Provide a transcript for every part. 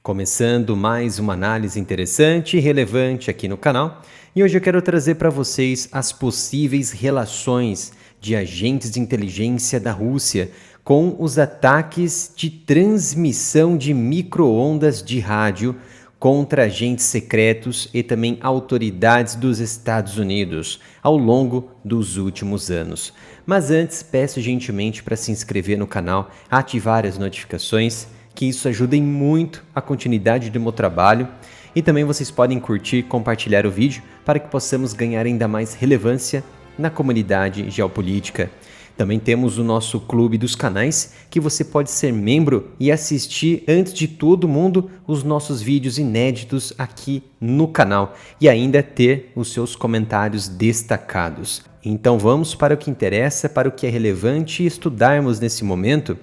Começando mais uma análise interessante e relevante aqui no canal, e hoje eu quero trazer para vocês as possíveis relações de agentes de inteligência da Rússia com os ataques de transmissão de micro-ondas de rádio contra agentes secretos e também autoridades dos Estados Unidos ao longo dos últimos anos. Mas antes, peço gentilmente para se inscrever no canal, ativar as notificações, que isso ajuda muito a continuidade do meu trabalho. E também vocês podem curtir e compartilhar o vídeo para que possamos ganhar ainda mais relevância na comunidade geopolítica. Também temos o nosso clube dos canais, que você pode ser membro e assistir antes de todo mundo os nossos vídeos inéditos aqui no canal e ainda ter os seus comentários destacados. Então vamos para o que interessa, para o que é relevante estudarmos nesse momento.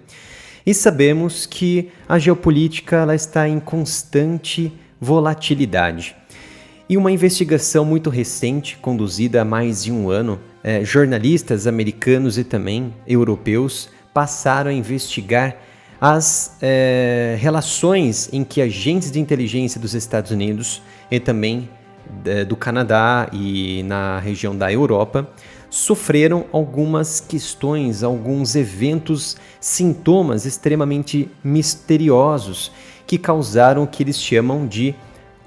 E sabemos que a geopolítica ela está em constante volatilidade. E uma investigação muito recente, conduzida há mais de um ano, jornalistas americanos e também europeus passaram a investigar as relações em que agentes de inteligência dos Estados Unidos e também do Canadá e na região da Europa sofreram algumas questões, alguns eventos, sintomas extremamente misteriosos que causaram o que eles chamam de,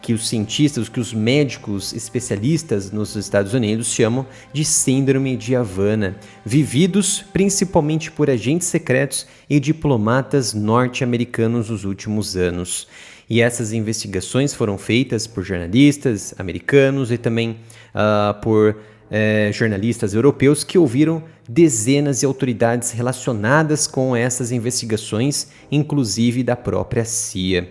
que os cientistas, que os médicos especialistas nos Estados Unidos chamam de síndrome de Havana, vividos principalmente por agentes secretos e diplomatas norte-americanos nos últimos anos. E essas investigações foram feitas por jornalistas americanos e também por jornalistas europeus que ouviram dezenas de autoridades relacionadas com essas investigações, inclusive da própria CIA.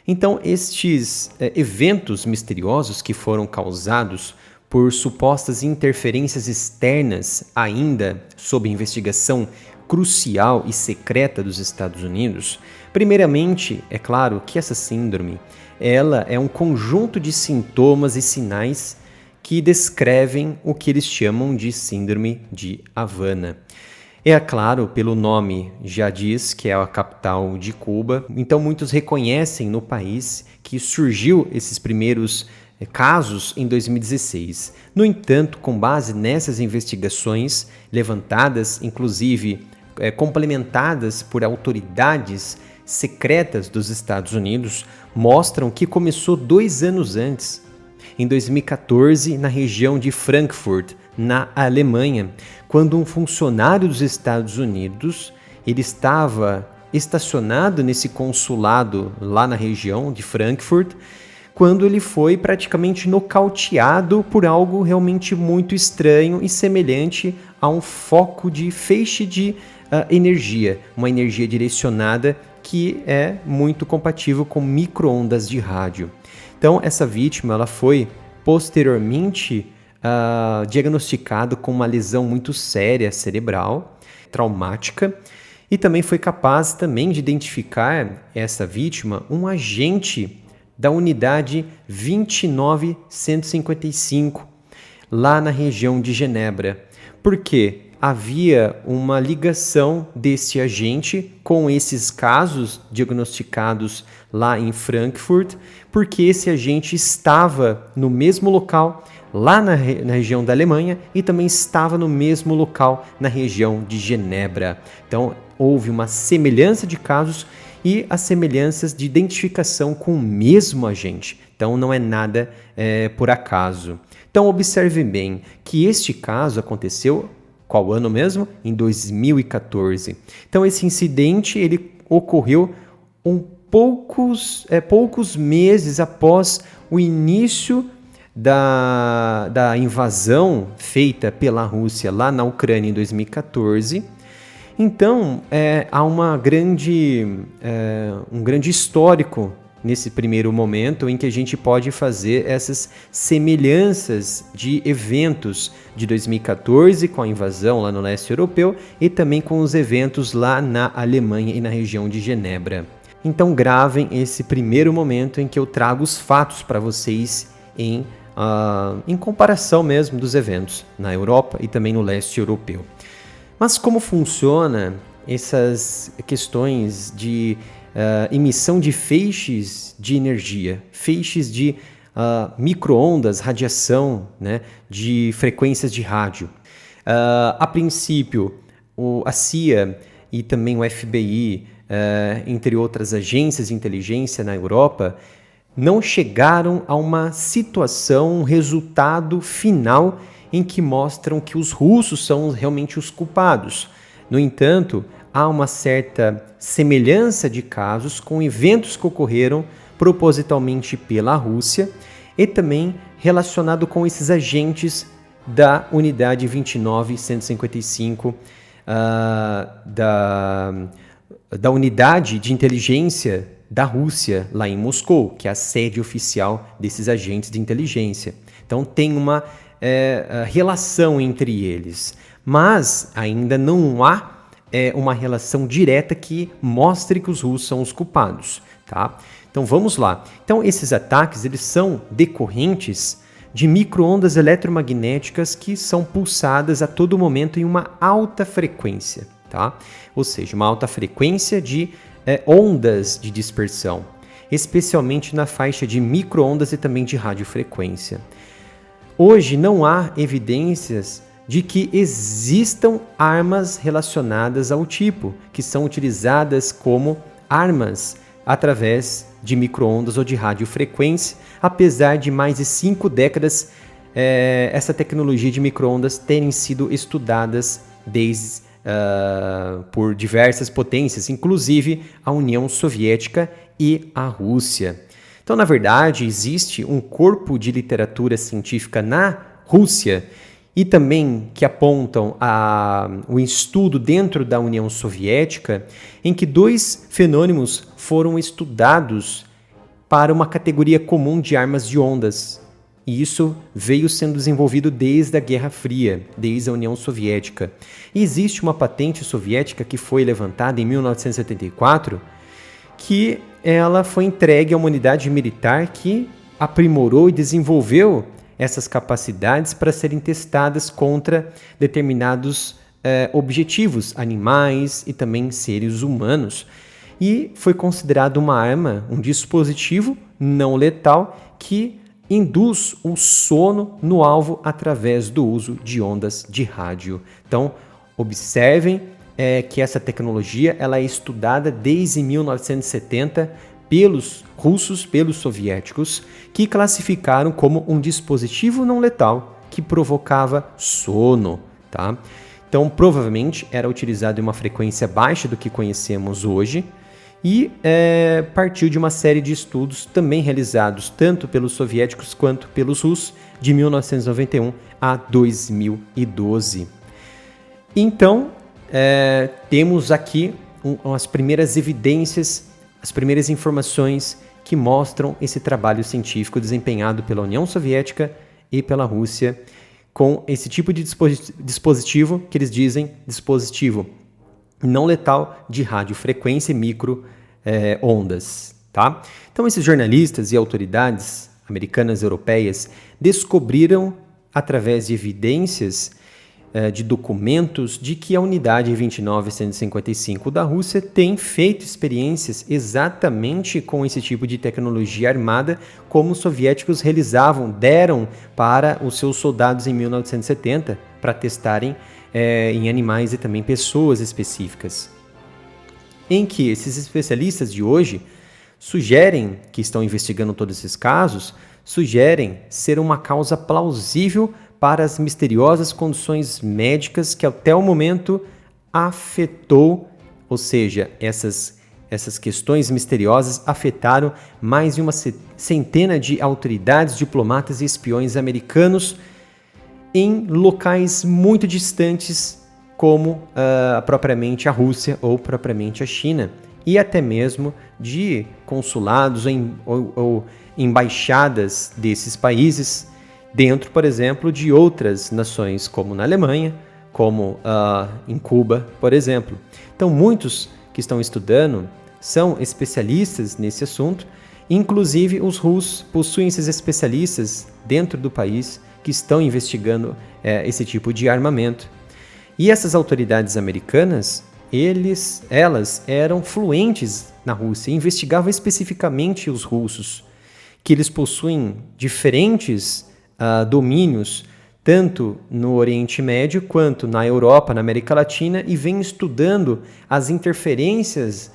Então, estes eventos misteriosos que foram causados por supostas interferências externas ainda sob investigação crucial e secreta dos Estados Unidos, primeiramente, é claro que essa síndrome ela é um conjunto de sintomas e sinais que descrevem o que eles chamam de síndrome de Havana. É claro, pelo nome já diz que é a capital de Cuba, então muitos reconhecem no país que surgiu esses primeiros casos em 2016. No entanto, com base nessas investigações levantadas, inclusive complementadas por autoridades secretas dos Estados Unidos, mostram que começou 2 anos antes, em 2014, na região de Frankfurt, na Alemanha, quando um funcionário dos Estados Unidos ele estava estacionado nesse consulado lá na região de Frankfurt, quando ele foi praticamente nocauteado por algo realmente muito estranho e semelhante a um foco de feixe de energia, uma energia direcionada que é muito compatível com micro-ondas de rádio. Então, essa vítima ela foi posteriormente diagnosticada com uma lesão muito séria cerebral, traumática, e também foi capaz também de identificar essa vítima um agente da unidade 29155, lá na região de Genebra. Por quê? Havia uma ligação desse agente com esses casos diagnosticados lá em Frankfurt, porque esse agente estava no mesmo local lá na região da Alemanha e também estava no mesmo local na região de Genebra. Então, houve uma semelhança de casos e as semelhanças de identificação com o mesmo agente. Então, não é nada por acaso. Então, observe bem que este caso aconteceu qual ano mesmo? Em 2014. Então, esse incidente ele ocorreu poucos meses após o início da invasão feita pela Rússia lá na Ucrânia em 2014. Então, há um grande histórico nesse primeiro momento em que a gente pode fazer essas semelhanças de eventos de 2014 com a invasão lá no leste europeu e também com os eventos lá na Alemanha e na região de Genebra. Então gravem esse primeiro momento em que eu trago os fatos para vocês em comparação mesmo dos eventos na Europa e também no leste europeu. Mas como funciona essas questões de emissão de feixes de energia, feixes de micro-ondas, radiação, né, de frequências de rádio. A princípio, a CIA e também o FBI, entre outras agências de inteligência na Europa, não chegaram a uma situação, um resultado final em que mostram que os russos são realmente os culpados. No entanto, há uma certa semelhança de casos com eventos que ocorreram propositalmente pela Rússia e também relacionado com esses agentes da Unidade 29155 da Unidade de Inteligência da Rússia, lá em Moscou, que é a sede oficial desses agentes de inteligência. Então tem uma relação entre eles, mas ainda não há uma relação direta que mostre que os russos são os culpados, tá? Então vamos lá. Então esses ataques eles são decorrentes de micro-ondas eletromagnéticas que são pulsadas a todo momento em uma alta frequência, tá? Ou seja, uma alta frequência de ondas de dispersão, especialmente na faixa de micro-ondas e também de radiofrequência. Hoje não há evidências de que existam armas relacionadas ao tipo, que são utilizadas como armas através de micro-ondas ou de radiofrequência, apesar de mais de 5 décadas essa tecnologia de micro-ondas terem sido estudadas por diversas potências, inclusive a União Soviética e a Rússia. Então, na verdade, existe um corpo de literatura científica na Rússia e também que apontam o estudo dentro da União Soviética, em que 2 fenômenos foram estudados para uma categoria comum de armas de ondas. E isso veio sendo desenvolvido desde a Guerra Fria, desde a União Soviética. E existe uma patente soviética que foi levantada em 1974, que ela foi entregue a uma unidade militar que aprimorou e desenvolveu essas capacidades para serem testadas contra determinados objetivos, animais e também seres humanos. E foi considerado uma arma, um dispositivo não letal que induz o sono no alvo através do uso de ondas de rádio. Então, observem que essa tecnologia ela é estudada desde 1970 pelos russos, pelos soviéticos, que classificaram como um dispositivo não letal que provocava sono, tá? Então, provavelmente era utilizado em uma frequência baixa do que conhecemos hoje e partiu de uma série de estudos também realizados tanto pelos soviéticos quanto pelos russos de 1991 a 2012. Então, temos aqui as primeiras evidências, as primeiras informações que mostram esse trabalho científico desempenhado pela União Soviética e pela Rússia com esse tipo de dispositivo que eles dizem dispositivo não letal de radiofrequência e micro-ondas, tá? Então, esses jornalistas e autoridades americanas e europeias descobriram, através de evidências de documentos, de que a unidade 29155 da Rússia tem feito experiências exatamente com esse tipo de tecnologia armada, como os soviéticos deram para os seus soldados em 1970 para testarem em animais e também pessoas específicas. Em que esses especialistas de hoje sugerem, que estão investigando todos esses casos, sugerem ser uma causa plausível para as misteriosas condições médicas que até o momento afetou, ou seja, essas questões misteriosas afetaram mais de uma centena de autoridades, diplomatas e espiões americanos em locais muito distantes, como propriamente a Rússia ou propriamente a China, e até mesmo de consulados ou embaixadas desses países, dentro, por exemplo, de outras nações, como na Alemanha, como em Cuba, por exemplo. Então, muitos que estão estudando são especialistas nesse assunto, inclusive os russos possuem esses especialistas dentro do país que estão investigando esse tipo de armamento. E essas autoridades americanas, elas eram fluentes na Rússia, investigavam especificamente os russos, que eles possuem diferentes domínios, tanto no Oriente Médio quanto na Europa, na América Latina, e vem estudando as interferências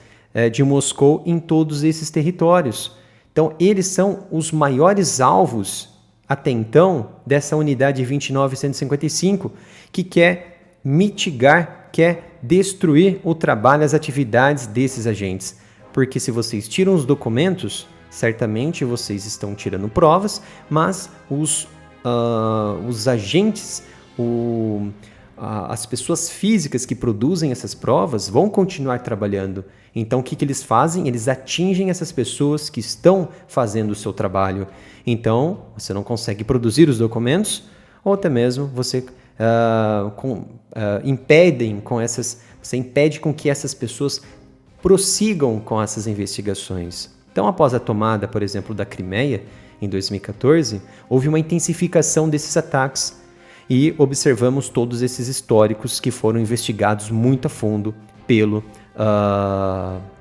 de Moscou em todos esses territórios. Então, eles são os maiores alvos, até então, dessa unidade 29155, que quer mitigar, quer destruir o trabalho, as atividades desses agentes. Porque se vocês tiram os documentos, certamente vocês estão tirando provas, mas os agentes, as pessoas físicas que produzem essas provas vão continuar trabalhando. Então, o que eles fazem? Eles atingem essas pessoas que estão fazendo o seu trabalho. Então, você não consegue produzir os documentos, ou até mesmo você impede com que essas pessoas prossigam com essas investigações. Então, após a tomada, por exemplo, da Crimeia, em 2014, houve uma intensificação desses ataques e observamos todos esses históricos que foram investigados muito a fundo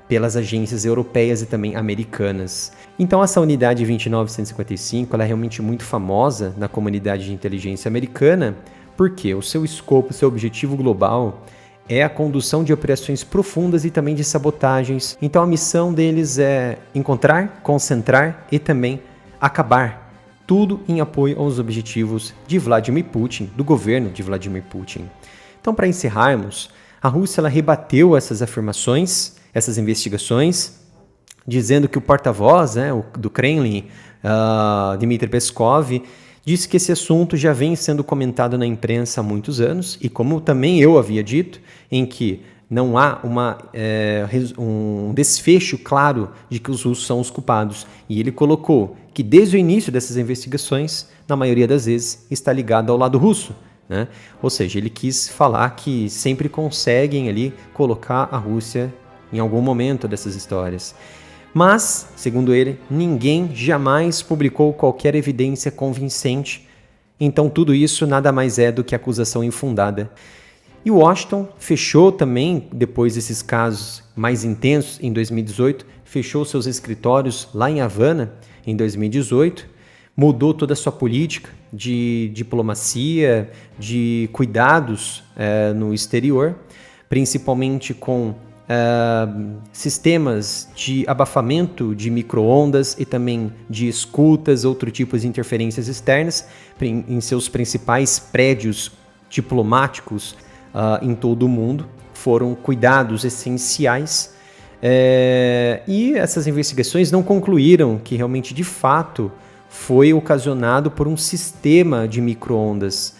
pelas agências europeias e também americanas. Então, essa unidade 29155 ela é realmente muito famosa na comunidade de inteligência americana, porque o seu escopo, o seu objetivo global é a condução de operações profundas e também de sabotagens. Então, a missão deles é encontrar, concentrar e também acabar, tudo em apoio aos objetivos de Vladimir Putin, do governo de Vladimir Putin. Então, para encerrarmos, a Rússia ela rebateu essas afirmações, essas investigações, dizendo que o porta-voz do Kremlin, Dmitry Peskov, disse que esse assunto já vem sendo comentado na imprensa há muitos anos, e como também eu havia dito, em que não há um desfecho claro de que os russos são os culpados. E ele colocou que desde o início dessas investigações, na maioria das vezes, está ligado ao lado russo, né? Ou seja, ele quis falar que sempre conseguem ali colocar a Rússia em algum momento dessas histórias. Mas, segundo ele, ninguém jamais publicou qualquer evidência convincente. Então tudo isso nada mais é do que acusação infundada. E Washington fechou também, depois desses casos mais intensos, em 2018, fechou seus escritórios lá em Havana, em 2018, mudou toda a sua política de diplomacia, de cuidados no exterior, principalmente com sistemas de abafamento de micro-ondas e também de escutas, outros tipos de interferências externas em seus principais prédios diplomáticos em todo o mundo. Foram cuidados essenciais e essas investigações não concluíram que realmente, de fato, foi ocasionado por um sistema de micro-ondas.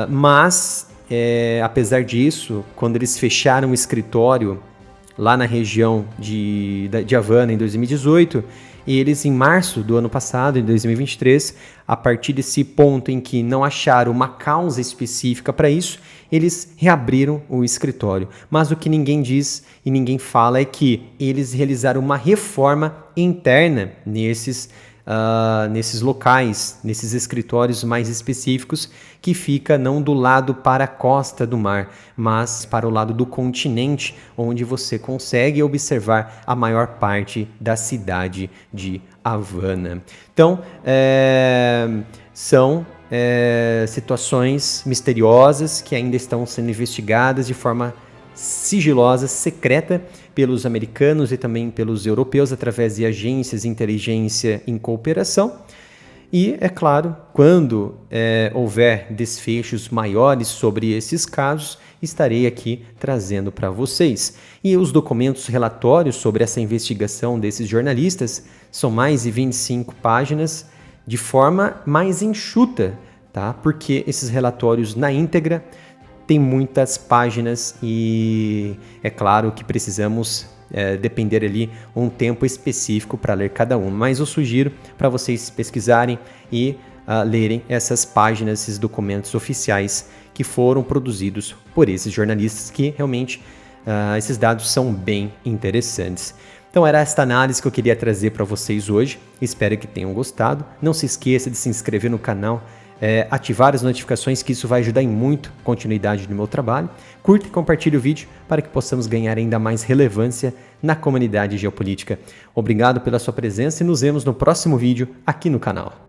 Mas, apesar disso, quando eles fecharam o escritório lá na região de Havana em 2018, eles, em março do ano passado, em 2023, a partir desse ponto em que não acharam uma causa específica para isso, eles reabriram o escritório. Mas o que ninguém diz e ninguém fala é que eles realizaram uma reforma interna nesses locais, nesses escritórios mais específicos, que fica não do lado para a costa do mar, mas para o lado do continente, onde você consegue observar a maior parte da cidade de Havana. Então, são situações misteriosas que ainda estão sendo investigadas de forma sigilosa, secreta, pelos americanos e também pelos europeus, através de agências de inteligência em cooperação. E, é claro, quando houver desfechos maiores sobre esses casos, estarei aqui trazendo para vocês. E os documentos relatórios sobre essa investigação desses jornalistas são mais de 25 páginas, de forma mais enxuta, tá? Porque esses relatórios na íntegra tem muitas páginas e é claro que precisamos depender ali um tempo específico para ler cada um. Mas eu sugiro para vocês pesquisarem e lerem essas páginas, esses documentos oficiais que foram produzidos por esses jornalistas, que realmente esses dados são bem interessantes. Então era esta análise que eu queria trazer para vocês hoje. Espero que tenham gostado. Não se esqueça de se inscrever no canal, ativar as notificações, que isso vai ajudar em muito a continuidade do meu trabalho. Curta e compartilhe o vídeo para que possamos ganhar ainda mais relevância na comunidade geopolítica. Obrigado pela sua presença e nos vemos no próximo vídeo aqui no canal.